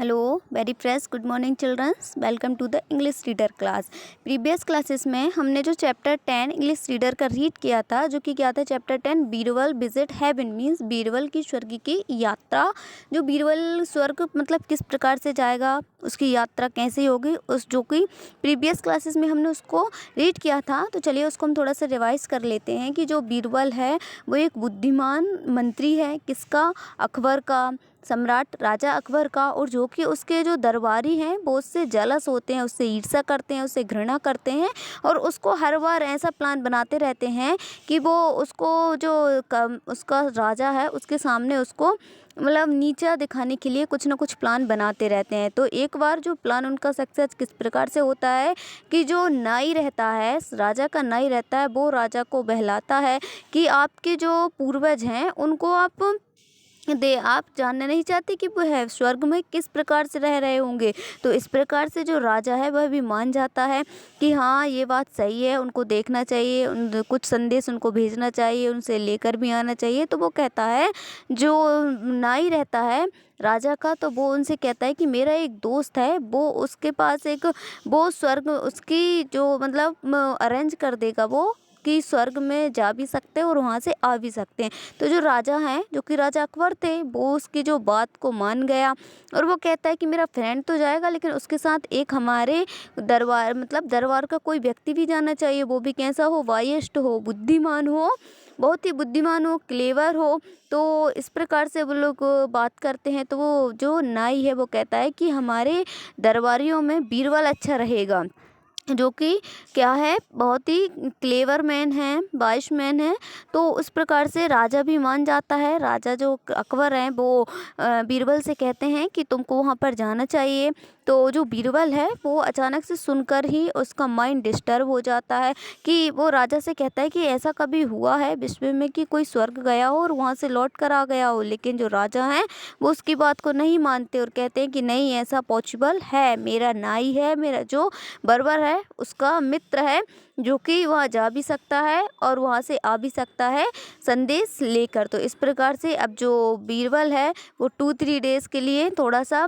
Hello very fresh good morning childrens, welcome to the English reader class. Previous classes में हमने जो chapter 10 English reader का read किया था, जो कि क्या था chapter 10 Birbal visit heaven means Birbal की स्वर्ग की यात्रा। जो बीरबल स्वर्ग मतलब किस प्रकार से जाएगा, उसकी यात्रा कैसे होगी, उस जो कि प्रीवियस क्लासेस में हमने उसको रीड किया था। तो चलिए उसको हम थोड़ा सा रिवाइज कर लेते हैं कि जो बीरबल है वो एक बुद्धिमान मंत्री है, किसका, अकबर का, सम्राट राजा अकबर का। और जो कि उसके जो दरबारी हैं वो उससे जलस होते हैं, उससे ईर्ष्या करते हैं, उससे घृणा करते हैं और उसको हर बार ऐसा प्लान बनाते रहते हैं कि वो उसको जो उसका राजा है उसके सामने उसको मतलब नीचा दिखाने के लिए कुछ ना कुछ प्लान बनाते रहते हैं। तो एक बार जो प्लान उनका सक्सेस किस प्रकार से होता है कि जो नाई रहता है, राजा का नाई रहता है, वो राजा को बहलाता है कि आपके जो पूर्वज हैं उनको आप जानना नहीं चाहते कि वो है स्वर्ग में किस प्रकार से रह रहे होंगे। तो इस प्रकार से जो राजा है वह भी मान जाता है कि हाँ ये बात सही है, उनको देखना चाहिए, कुछ संदेश उनको भेजना चाहिए, उनसे लेकर भी आना चाहिए। तो वो कहता है, जो नाई रहता है राजा का, तो वो उनसे कहता है कि मेरा एक दोस्त है, वो उसके पास एक वो स्वर्ग उसकी जो मतलब अरेंज कर देगा वो कि स्वर्ग में जा भी सकते हैं और वहाँ से आ भी सकते हैं। तो जो राजा हैं, जो कि राजा अकबर थे, वो उसकी जो बात को मान गया और वो कहता है कि मेरा फ्रेंड तो जाएगा लेकिन उसके साथ एक हमारे दरबार मतलब दरबार का कोई व्यक्ति भी जाना चाहिए, वो भी कैसा हो, वायस्ड हो, बुद्धिमान हो, बहुत ही बुद्धिमान हो, क्लेवर हो। तो इस प्रकार से वो लोग बात करते हैं। तो वो जो नाई है वो कहता है कि हमारे दरबारियों में बीरबल अच्छा रहेगा, जो कि क्या है, बहुत ही क्लेवर मैन है, वाइस मैन है। तो उस प्रकार से राजा भी मान जाता है। राजा जो अकबर हैं वो बीरबल से कहते हैं कि तुमको वहाँ पर जाना चाहिए। तो जो बीरबल है वो अचानक से सुनकर ही उसका माइंड डिस्टर्ब हो जाता है कि वो राजा से कहता है कि ऐसा कभी हुआ है विश्व में कि कोई स्वर्ग गया हो और वहाँ से लौट कर आ गया हो। लेकिन जो राजा हैं वो उसकी बात को नहीं मानते और कहते हैं कि नहीं, ऐसा पॉसिबल है, मेरा नाई है, मेरा जो बर्बर है उसका मित्र है, जो कि वहाँ जा भी सकता है और वहाँ से आ भी सकता है संदेश लेकर। तो इस प्रकार से अब जो बीरबल है वो 2-3 डेज़ के लिए थोड़ा सा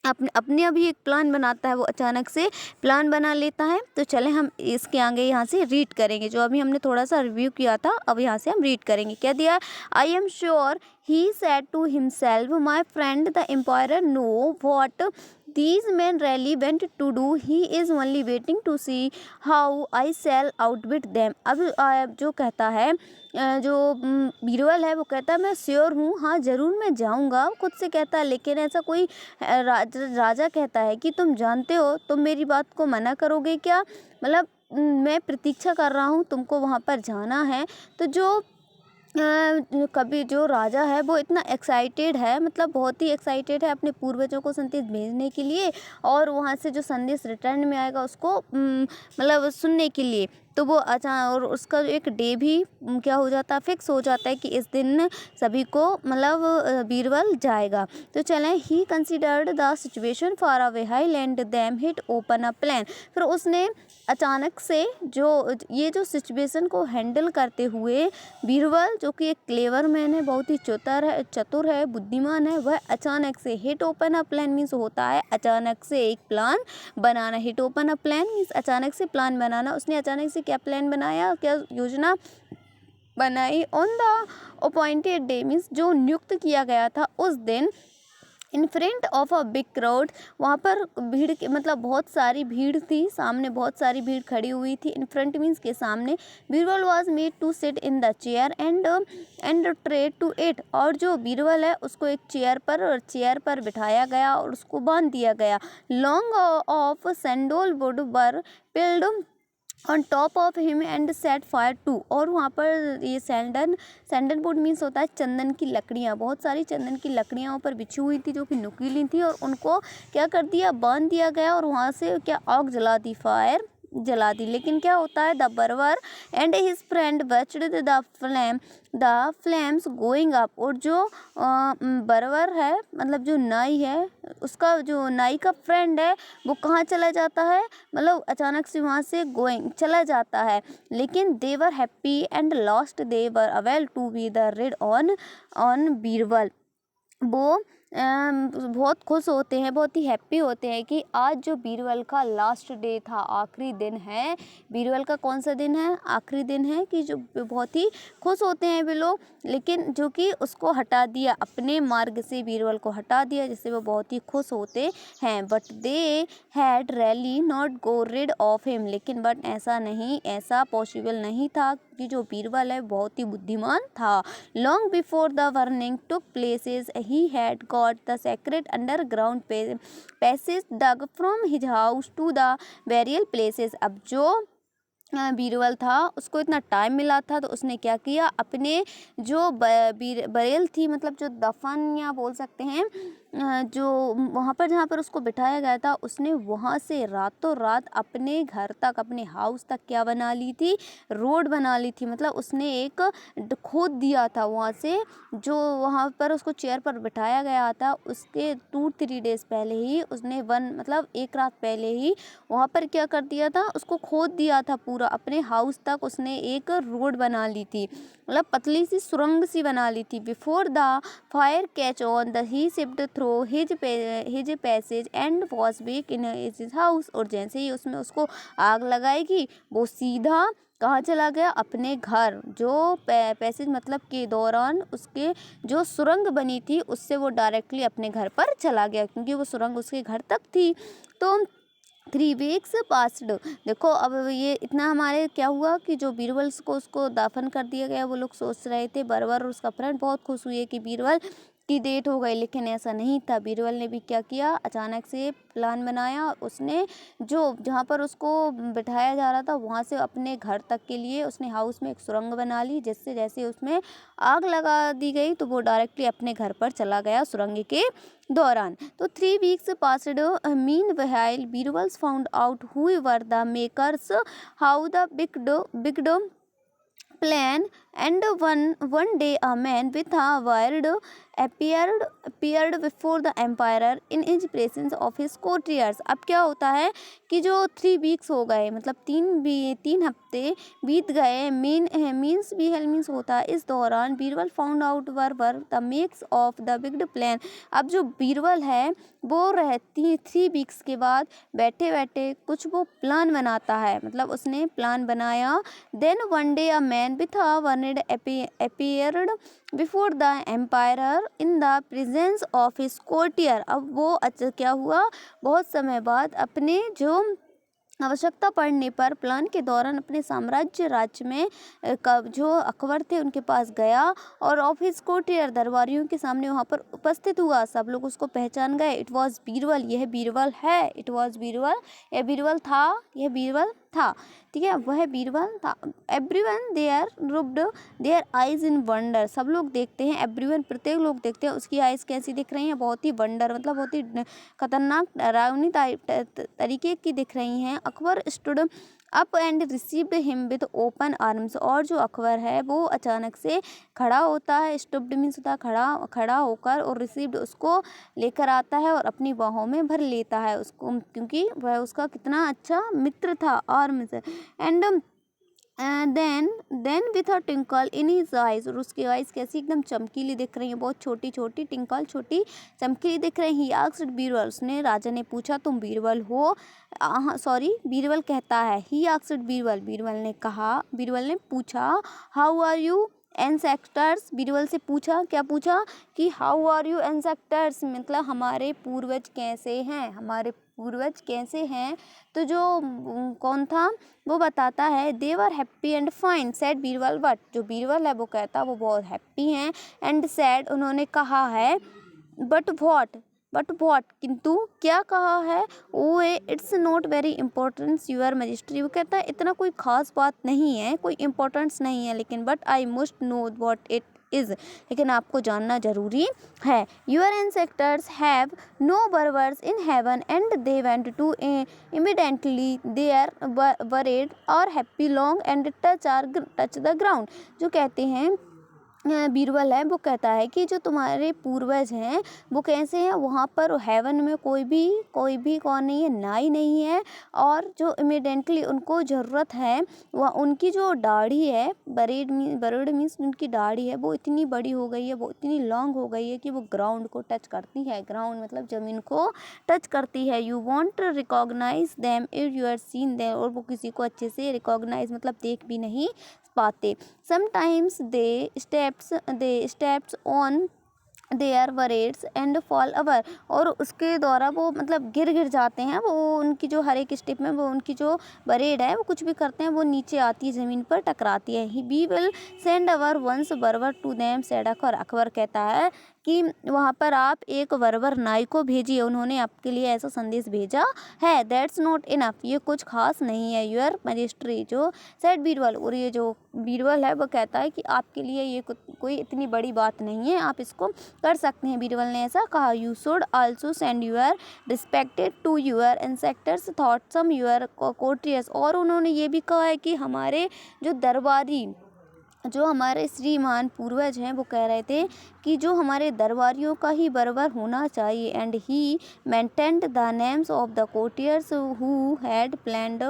अपने अभी एक प्लान बनाता है, वो अचानक से प्लान बना लेता है। तो चलें हम इसके आगे यहाँ से रीड करेंगे, जो अभी हमने थोड़ा सा रिव्यू किया था, अब यहाँ से हम रीड करेंगे। क्या दिया, I am sure he said to himself my friend the empire know what these men really went to do, he is only waiting to see how I sell outwit them। अब जो कहता है जो बीरबल है वो कहता है मैं श्योर हूँ, हाँ ज़रूर मैं जाऊँगा, खुद से कहता है। लेकिन ऐसा कोई राजा कहता है कि तुम जानते हो, तुम मेरी बात को मना करोगे क्या, मतलब मैं प्रतीक्षा कर रहा हूँ, तुमको वहाँ पर जाना है। तो जो कभी जो राजा है वो इतना एक्साइटेड है, मतलब बहुत ही एक्साइटेड है अपने पूर्वजों को संदेश भेजने के लिए और वहाँ से जो संदेश रिटर्न में आएगा उसको मतलब सुनने के लिए। तो वो अचानक और उसका जो एक डे भी क्या हो जाता है, फिक्स हो जाता है कि इस दिन सभी को मतलब बीरबल जाएगा। तो चलें, he considered the situation for a way land them hit open a plan. फिर उसने अचानक से जो ये जो सिचुएशन को हैंडल करते हुए बीरबल, जो कि एक क्लेवर मैन है, बहुत ही चतुर है, बुद्धिमान है, वह अचानक से hit open a plan means होता है अचानक से एक plan banana. Hit open a plan means अचानक से प्लान बनाना। उसने अचानक से क्या प्लान बनाया, क्या योजना बनाई, on the appointed day means जो नियुक्त किया गया था उस दिन, in front of a big crowd, वहाँ पर भीड़ के मतलब बहुत सारी भीड़ थी, सामने बहुत सारी भीड़ खड़ी हुई थी। इन फ्रंट मीन्स के सामने। Birbal was made to sit in the chair and tied to it, और जो बीरबल है उसको एक चेयर पर बिठाया गया और उसको बांध दिया गया। लॉन्ग of sandal wood were piled on top of him and set fire to, और वहाँ पर ये सैंडलवुड मीन्स होता है चंदन की लकड़ियाँ, बहुत सारी चंदन की लकड़ियाँ ऊपर बिछी हुई थी जो कि नुकीली थी और उनको क्या कर दिया, बांध दिया गया और वहाँ से क्या आग जला दी, फायर जला दी। लेकिन क्या होता है, द बर्बर and his friend watched the flames going up, और जो बर्बर है मतलब जो नाई है, उसका जो नाई का फ्रेंड है वो कहाँ चला जाता है, मतलब अचानक से वहाँ से गोइंग चला जाता है। लेकिन they were happy and lost they were avail to be the rid on Birbal. वो बहुत खुश होते हैं, बहुत ही हैप्पी होते हैं कि आज जो बीरबल का लास्ट डे था, आखिरी दिन है। बीरबल का कौन सा दिन है? आखिरी दिन है, कि जो बहुत ही खुश होते हैं वे लोग, लेकिन जो कि उसको हटा दिया, अपने मार्ग से बीरबल को हटा दिया, जिससे वो बहुत ही खुश होते हैं। But they had really not go rid of him, लेकिन बट ऐसा पॉसिबल नहीं था, कि जो बीरबल है बहुत ही बुद्धिमान था। Long before the burning took places he had got the secret underground passage dug from his house to the burial places. अब जो बीरबल था, उसको इतना टाइम मिला था, तो उसने क्या किया, अपने जो बरेल थी, मतलब जो दफन या बोल सकते हैं, जो वहाँ पर जहाँ पर उसको बिठाया गया था, उसने वहाँ से रातों रात अपने घर तक, अपने हाउस तक क्या बना ली थी, रोड बना ली थी। मतलब उसने एक खोद दिया था वहाँ से, जो वहाँ पर उसको चेयर पर बिठाया गया था, उसके 2-3 डेज पहले ही उसने मतलब एक रात पहले ही वहाँ पर क्या कर दिया था, उसको खोद दिया था पूरा, अपने हाउस तक उसने एक रोड बना ली थी, मतलब पतली सी सुरंग सी बना ली थी। Before the fire catch on the he shift through his passage and was back in his house, और जैसे ही उसमें उसको आग लगाएगी, वो सीधा कहाँ चला गया, अपने घर। जो पैसेज मतलब के दौरान उसके जो सुरंग बनी थी, उससे वो डायरेक्टली अपने घर पर चला गया, क्योंकि वो सुरंग उसके घर तक थी। तो 3 वीक्स पास्ड। देखो अब ये इतना हमारे क्या हुआ, कि जो बीरबल को उसको दफन कर दिया गया, वो लोग सोच रहे थे, बरबर और उसका फ्रेंड बहुत खुश हुए कि बीरबल की डेट हो गई, लेकिन ऐसा नहीं था। बीरबल ने भी क्या किया, अचानक से प्लान बनाया। उसने जो जहाँ पर उसको बिठाया जा रहा था, वहाँ से अपने घर तक के लिए उसने हाउस में एक सुरंग बना ली, जिससे जैसे उसमें आग लगा दी गई, तो वो डायरेक्टली अपने घर पर चला गया सुरंग के दौरान। तो 3 weeks passed mean while Birbal's found out who were the makers, how the big plan, and one day a man with a beard appeared before the emperor in his presence of his courtiers। अब क्या होता है कि जो 3 weeks हो गए, मतलब 3 हफ्ते बीत गए, मीन्स भी मीन्स होता है, इस दौरान Birbal found out were the makes of the big plan. अब जो बीरबल है, वो रहती 3 वीक्स के बाद बैठे बैठे कुछ वो प्लान बनाता है, मतलब उसने प्लान बनाया। Then one day a man with a beard appeared before the emperor in the presence of his courtier। अब वो क्या हुआ, बहुत समय बाद अपने जो आवश्यकता पड़ने पर प्लान के दौरान अपने राज्य में जो अकबर थे उनके पास गया, और ऑफिस कोर्टियर दरबारियों के सामने वहाँ पर उपस्थित हुआ। सब लोग उसको पहचान गए, इट वाज बीरबल, यह बीरबल है, इट वाज बीरबल, यह बीरबल था, यह बीरबल था, ठीक है, वह बीरबल था। Everyone their rubbed their eyes in wonder, सब लोग देखते हैं, एवरीवन प्रत्येक लोग देखते हैं, उसकी आइज कैसी दिख रही हैं, बहुत ही वंडर, मतलब बहुत ही खतरनाक डरावनी तरीके की दिख रही हैं। Akbar stood up and received him with open arms, और जो अकबर है वो अचानक से खड़ा होता है, स्टूप्ड मीन्स होता है खड़ा होकर, और रिसीव्ड उसको लेकर आता है और अपनी बाहों में भर लेता है उसको, क्योंकि वह उसका कितना अच्छा मित्र था arms. And then with a twinkle in his eyes, और उसकी आइज कैसी एकदम चमकीली दिख रही है, बहुत छोटी छोटी टिंकल, छोटी चमकीली दिख रही है। ही आस्क्ड बीरबल, उसने राजा ने पूछा तुम बीरबल हो, बीरबल कहता है, ही आस्क्ड बीरबल, बीरबल ने पूछा, how are you ancestors, Birbal से पूछा, क्या पूछा, कि हाउ आर यू एंसेस्टर्स, मतलब हमारे पूर्वज कैसे हैं, हमारे पूर्वज कैसे हैं। तो जो कौन था वो बताता है, they were happy and fine said Birbal, but जो बीरबल है वो कहता वो बहुत हैप्पी हैं, एंड सैड उन्होंने कहा है, बट व्हाट किंतु क्या कहा है, oh it's not very importance your majesty, वो कहता है इतना कोई खास बात नहीं है, कोई इम्पोर्टेंस नहीं है, लेकिन but I must know what it is, लेकिन आपको जानना जरूरी है। Your ancestors have no barbers in heaven and they went to immediately they are buried और happy long and touch the ground, जो कहते हैं बीरबल है वो कहता है कि जो तुम्हारे पूर्वज हैं वो कैसे हैं, वहाँ पर हेवन में कोई भी कौन नहीं है, नाई नहीं है, और जो इमिडेंटली उनको ज़रूरत है वह उनकी जो दाढ़ी है, बर्ड मीन्स उनकी दाढ़ी है वो इतनी बड़ी हो गई है, वो इतनी लॉन्ग हो गई है कि वो ग्राउंड को टच करती है, ग्राउंड मतलब ज़मीन को टच करती है। You won't recognize them if you are seen them, और वो किसी को अच्छे से रिकॉग्नाइज मतलब देख भी नहीं पाते। Sometimes they steps on their beards and fall over, और उसके द्वारा वो मतलब गिर जाते हैं, वो उनकी जो हर एक स्टेप में वो उनकी जो बरेड है वो कुछ भी करते हैं वो नीचे आती है, ज़मीन पर टकराती है। We will send our ones barber to them said Akbar, Akbar कहता है कि वहाँ पर आप एक बर्बर नाई को भेजिए, उन्होंने आपके लिए ऐसा संदेश भेजा है। दैट्स नॉट इनफ, ये कुछ खास नहीं है। योर मजिस्ट्री जो सेड बीरबल, और ये जो बीरबल है वो कहता है कि आपके लिए ये कोई इतनी बड़ी बात नहीं है, आप इसको कर सकते हैं। बीरबल ने ऐसा कहा। You should also send your respected to your ancestors thought some your courtiers, और उन्होंने ये भी कहा है कि हमारे जो दरबारी, जो हमारे श्रीमान पूर्वज हैं वो कह रहे थे कि जो हमारे दरबारियों का ही बराबर होना चाहिए। And he mentioned the names of the courtiers who had planned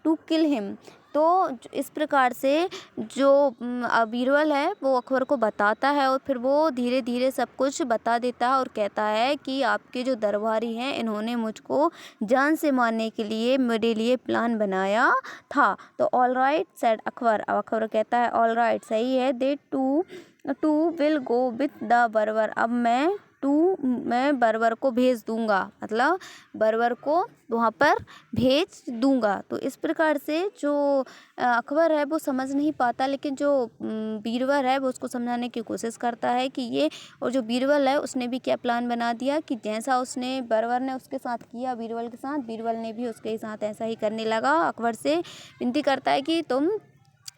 to kill him. तो इस प्रकार से जो बीरबल है वो अकबर को बताता है, और फिर वो धीरे धीरे सब कुछ बता देता है और कहता है कि आपके जो दरबारी हैं इन्होंने मुझको जान से मारने के लिए मेरे लिए प्लान बनाया था। तो ऑल राइट सेड अकबर, अब अकबर कहता है ऑल राइट सही है। They too will go with the barber, अब मैं बर्बर को भेज दूंगा, मतलब बर्बर को वहाँ पर भेज दूंगा। तो इस प्रकार से जो अकबर है वो समझ नहीं पाता, लेकिन जो बीरबल है वो उसको समझाने की कोशिश करता है कि ये, और जो बीरबल है उसने भी क्या प्लान बना दिया कि जैसा उसने बर्बर ने उसके साथ किया बीरबल के साथ, बीरबल ने भी उसके साथ ऐसा ही करने लगा। अकबर से विनती करता है कि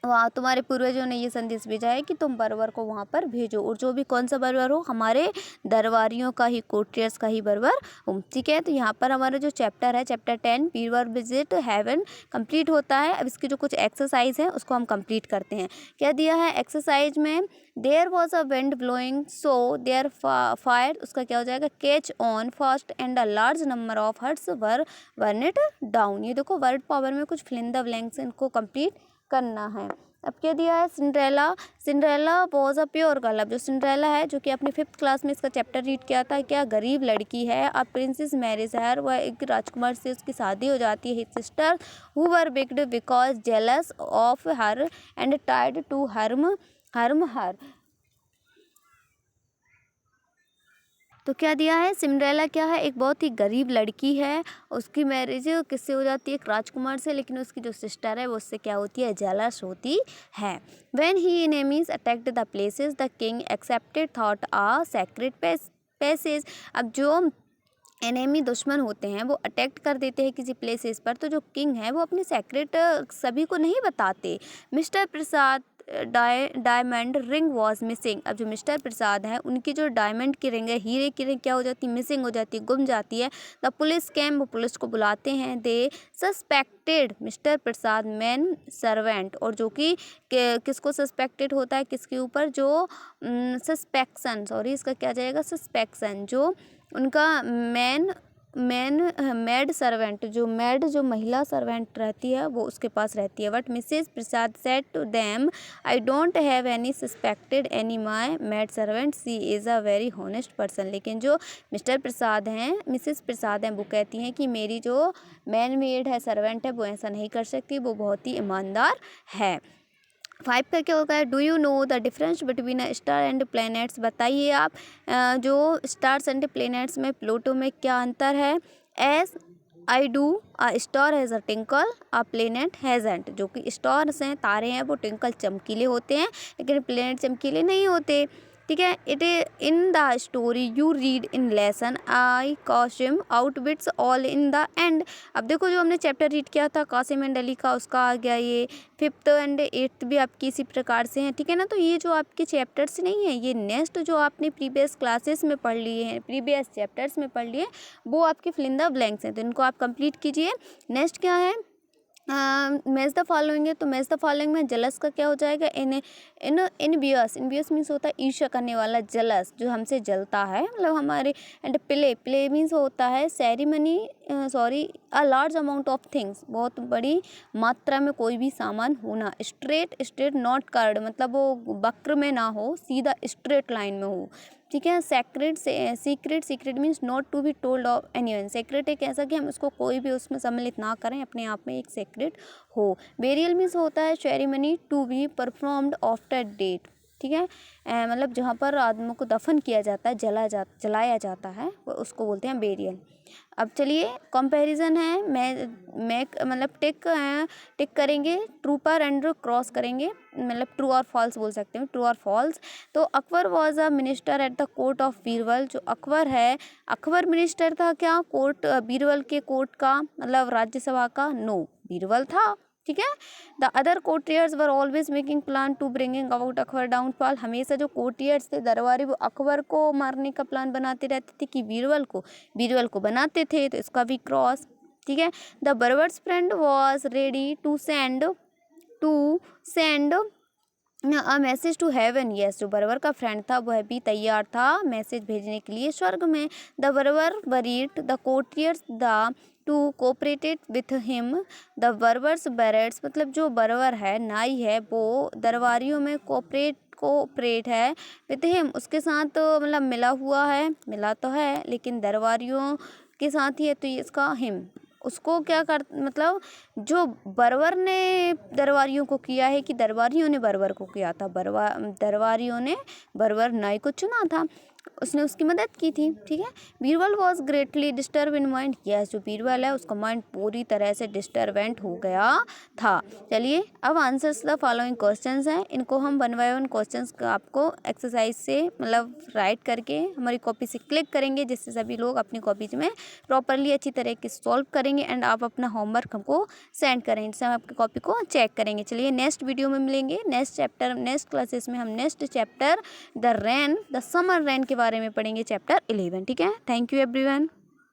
वहाँ तुम्हारे पूर्वजों ने ये संदेश भेजा है कि तुम बर्बर को वहाँ पर भेजो, और जो भी कौन सा बर्बर हो, हमारे दरबारियों का ही, कोर्टियर्स का ही बर्बर हो। ठीक है, तो यहाँ पर हमारा जो चैप्टर है chapter 10 Birbal visit heaven complete होता है। अब इसकी जो कुछ एक्सरसाइज है उसको हम कंप्लीट करते हैं। क्या दिया है एक्सरसाइज में, there was a wind blowing so their fire, उसका क्या हो जाएगा, catch on fast and a large number of huts were burn down. ये देखो वर्ड पावर में कुछ फिल इन द ब्लैंक्स, इनको कंप्लीट करना है। अब क्या दिया है, Cinderella was a pure girl. अब जो सिंड्रेला है जो कि अपने 5th क्लास में इसका चैप्टर रीड किया था, क्या गरीब लड़की है। अब प्रिंसेस मैरिज हर, वह एक राजकुमार से उसकी शादी हो जाती है। हिज सिस्टर हु वर बिग्ड because jealous of her and tried to harm her. तो क्या दिया है, सिंड्रेला क्या है, एक बहुत ही गरीब लड़की है, उसकी मैरिज किससे हो जाती है, एक राजकुमार से, लेकिन उसकी जो सिस्टर है वो उससे क्या होती है, जेलस होती है। When he enemies attacked the places the king escaped through a secret passage. अब जो एनेमी दुश्मन होते हैं वो अटैक कर देते हैं किसी प्लेसेस पर, तो जो किंग है वो अपने सेक्रेट सभी को नहीं बताते। Mister Prasad diamond ring was missing. अब जो मिस्टर प्रसाद हैं उनकी जो डायमंड की रिंग है, हीरे की रिंग क्या हो जाती है, मिसिंग हो जाती है, गुम जाती है। द पुलिस कैम, वो पुलिस को बुलाते हैं। दे सस्पेक्टेड मिस्टर प्रसाद मैन सर्वेंट, और जो कि किसको सस्पेक्टेड होता है, किसके ऊपर, जो सस्पेक्शन, सॉरी इसका क्या जाएगा, सस्पेक्शन, जो उनका मेड सर्वेंट, जो महिला सर्वेंट रहती है वो उसके पास रहती है। But Mrs Prasad said to them I don't have any suspected any my maid servant, she is a very honest person. लेकिन जो मिस्टर प्रसाद हैं, मिसेस प्रसाद हैं, वो कहती हैं कि मेरी जो मैन मेड है, सर्वेंट है, वो ऐसा नहीं कर सकती, वो बहुत ही ईमानदार है। 5 का क्या होगा, do you know the difference between a star and planets. बताइए आप जो स्टार्स एंड प्लैनेट्स में, प्लूटो में क्या अंतर है। As I do, a star has a twinkle, a planet hasn't. जो कि स्टार्स हैं, तारे हैं, वो टिंकल चमकीले होते हैं, लेकिन प्लेनेट चमकीले नहीं होते। ठीक है, it in the story you read in lesson I Kasim outwits all in the end. अब देखो जो हमने चैप्टर रीड किया था कासिम एंड अली का, उसका आ गया ये 5th एंड 8th भी आपकी इसी प्रकार से हैं। ठीक है ना, तो ये जो आपके चैप्टर्स नहीं है, ये नेक्स्ट जो आपने प्रीवियस क्लासेस में पढ़ लिए हैं, प्रीवियस चैप्टर्स में पढ़ लिए, वो आपके फिल इन द ब्लैंक्स हैं, तो इनको आप कंप्लीट कीजिए। नेक्स्ट क्या है, मैच द फॉलोइंग है, तो मैच द फॉलोइंग में जेलस का क्या हो जाएगा, इनवियस मीन्स होता है ईर्ष्या करने वाला, जेलस जो हमसे जलता है, मतलब हमारे। एंड प्ले मीन्स होता है ceremony, a large amount of things, बहुत बड़ी मात्रा में कोई भी सामान होना। स्ट्रेट नॉट कर्ड, मतलब वो वक्र में ना हो, सीधा स्ट्रेट लाइन में हो, ठीक है। Secret means not to be told of anyone. Secret एक ऐसा कि हम उसको कोई भी उसमें सम्मिलित ना करें, अपने आप में एक सीक्रेट हो। बेरियल मीन्स होता है ceremony to be performed after death, ठीक है। मतलब जहाँ पर आदमी को दफन किया जाता है, जलाया जाता है, वो उसको बोलते हैं बेरियल। अब चलिए कंपैरिजन है, मैं मतलब टिक करेंगे, ट्रू पर एंड क्रॉस करेंगे, मतलब ट्रू और फॉल्स बोल सकते हैं, ट्रू और फॉल्स। तो Akbar was a minister at the court of Birbal. जो अकबर है, अकबर मिनिस्टर था क्या कोर्ट, बीरबल के कोर्ट का, मतलब राज्यसभा का? नो, बीरबल था, ठीक है। The other courtiers were always making plan to bringing about Akbar downfall. हमेशा जो कोर्टियर्स थे, दरबारी, वो अकबर को मारने का प्लान बनाते रहते थे कि बीरबल को बनाते थे, तो इसका भी क्रॉस, ठीक है। The barber's friend was ready to send a message to heaven. Yes, जो बर्बर का फ्रेंड था वह भी तैयार था मैसेज भेजने के लिए स्वर्ग में। The barber worried the courtiers the too cooperated with him. The barbers बैरेट्स, मतलब जो बर्बर है, नाई है, वो दरबारियों में कोऑपरेट है विथ हिम, उसके साथ मतलब मिला तो है, लेकिन दरबारियों के साथ ही है, तो ये इसका हिम उसको क्या कर, मतलब जो बर्बर ने दरबारियों को किया है कि दरबारियों ने बर्बर को किया था, दरबारियों ने बर्बर नाई को चुना था, उसने उसकी मदद की थी, ठीक है। Birbal was greatly disturb in mind. Yes, जो बीरबल है उसका माइंड पूरी तरह से डिस्टर्बेंट हो गया था। चलिए अब आंसर्स द फॉलोइंग क्वेश्चंस हैं, इनको हम 1 बाय 1 क्वेश्चंस आपको एक्सरसाइज से मतलब राइट करके हमारी कॉपी से क्लिक करेंगे, जिससे सभी लोग अपनी कॉपीज में प्रॉपरली अच्छी तरह के सॉल्व करेंगे एंड आप अपना होमवर्क हमको सेंड करेंगे, जिससे हम आपकी कॉपी को चेक करेंगे। चलिए नेक्स्ट वीडियो में मिलेंगे, नेक्स्ट क्लासेस में हम next chapter the summer rain के बारे में पढ़ेंगे, चैप्टर 11, ठीक है। Thank you everyone.